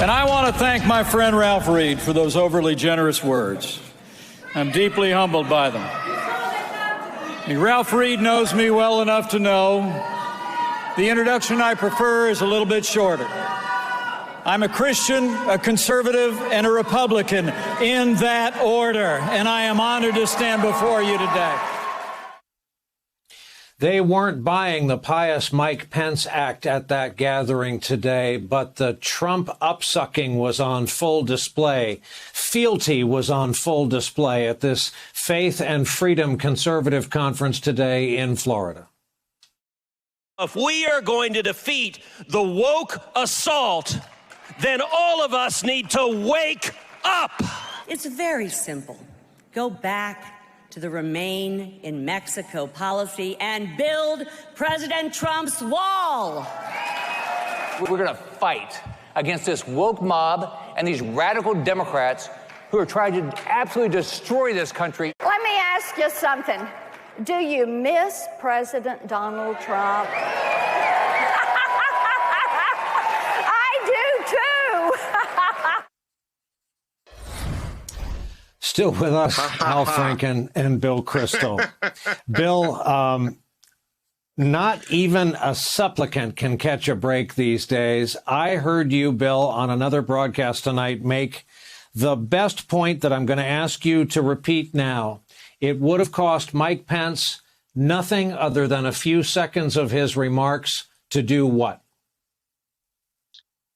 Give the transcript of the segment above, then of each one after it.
And I want to thank my friend Ralph Reed for those overly generous words. I'm deeply humbled by them. Ralph Reed knows me well enough to know the introduction I prefer is a little bit shorter. I'm a Christian, a conservative, and a Republican in that order, and I am honored to stand before you today. They weren't buying the pious Mike Pence act at that gathering today, but the Trump upsucking was on full display. Fealty was on full display at this Faith and Freedom Conservative Conference today in Florida. If we are going to defeat the woke assault, then all of us need to wake up. It's very simple. Go back to the Remain in Mexico policy and build President Trump's wall. We're going to fight against this woke mob and these radical Democrats who are trying to absolutely destroy this country. Let me ask you something. Do you miss President Donald Trump? Still with us, Al Franken and Bill Kristol. Bill, not even a supplicant can catch a break these days. I heard you, Bill, on another broadcast tonight make the best point that I'm going to ask you to repeat now. It would have cost Mike Pence nothing other than a few seconds of his remarks to do what?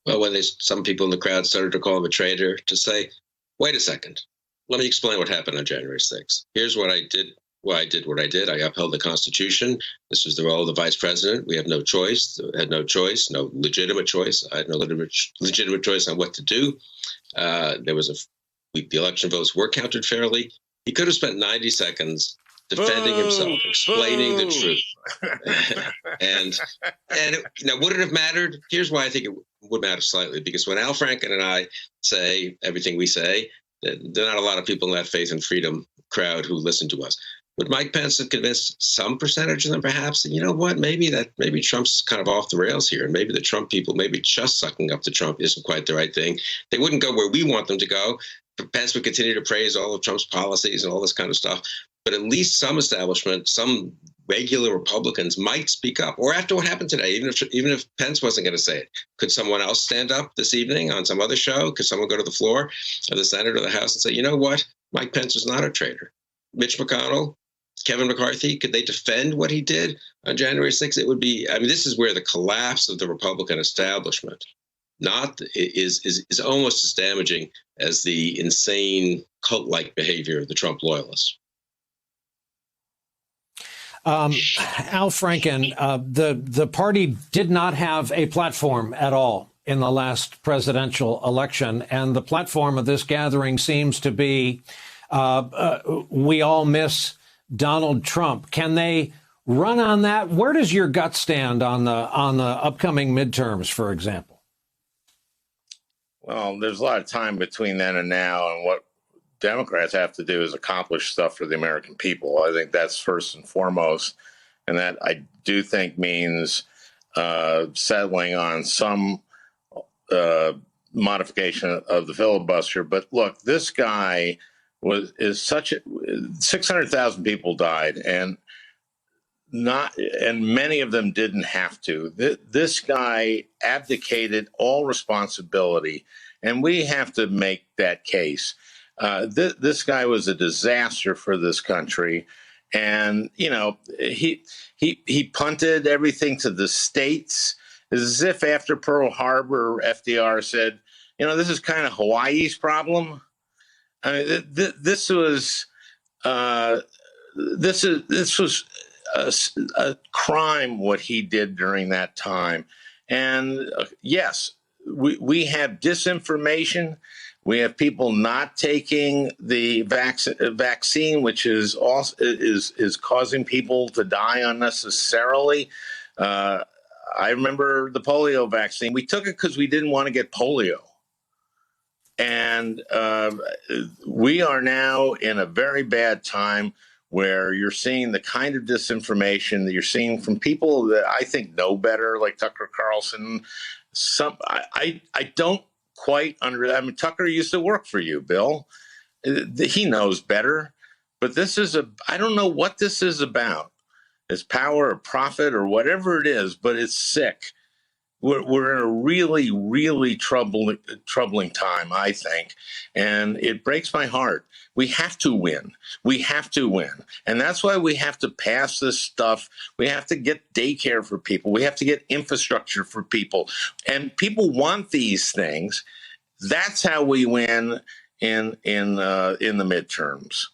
Well, when some people in the crowd started to call him a traitor, to say, wait a second. Let me explain what happened on January 6th. Here's what I did. Why I did what I did. I upheld the Constitution. This was the role of the vice president. We have no choice. Had no choice, no legitimate choice. I had no legitimate choice on what to do. The election votes were counted fairly. He could have spent 90 seconds defending himself, explaining the truth. and now, would it have mattered? Here's why I think it would matter slightly. Because when Al Franken and I say everything we say, there are not a lot of people in that Faith and Freedom crowd who listen to us. Would Mike Pence have convinced some percentage of them, perhaps? And you know what? Maybe Trump's kind of off the rails here, and maybe the Trump people, maybe just sucking up to Trump isn't quite the right thing. They wouldn't go where we want them to go. Pence would continue to praise all of Trump's policies and all this kind of stuff. But at least some establishment, some regular Republicans might speak up. Or after what happened today, even if Pence wasn't going to say it, could someone else stand up this evening on some other show? Could someone go to the floor of the Senate or the House and say, you know what? Mike Pence is not a traitor. Mitch McConnell, Kevin McCarthy, could they defend what he did on January 6th? It would be, this is where the collapse of the Republican establishment is almost as damaging as the insane cult-like behavior of the Trump loyalists. Al Franken, the party did not have a platform at all in the last presidential election, and the platform of this gathering seems to be we all miss Donald Trump. Can they run on that? Where does your gut stand on the upcoming midterms, for example? Well, there's a lot of time between then and now, and what Democrats have to do is accomplish stuff for the American people. I think that's first and foremost, and that I do think means settling on some modification of the filibuster. But look, this guy is such 600,000 people died, and many of them didn't have to. This guy abdicated all responsibility, and we have to make that case. This guy was a disaster for this country, and he punted everything to the states. It's as if after Pearl Harbor, FDR said, this is kind of Hawaii's problem. I mean, this was a crime what he did during that time. And yes, we have disinformation. We have people not taking the vaccine, which is also is causing people to die unnecessarily. I remember the polio vaccine. We took it because we didn't want to get polio. And we are now in a very bad time where you're seeing the kind of disinformation that you're seeing from people that I think know better, like Tucker Carlson. I don't quite under. I mean, Tucker used to work for you, Bill. He knows better. But this is I don't know what this is about. It's power or profit or whatever it is, but it's sick. We're in a really, really troubling time, I think. And it breaks my heart. We have to win. We have to win. And that's why we have to pass this stuff. We have to get daycare for people. We have to get infrastructure for people. And people want these things. That's how we win in the midterms.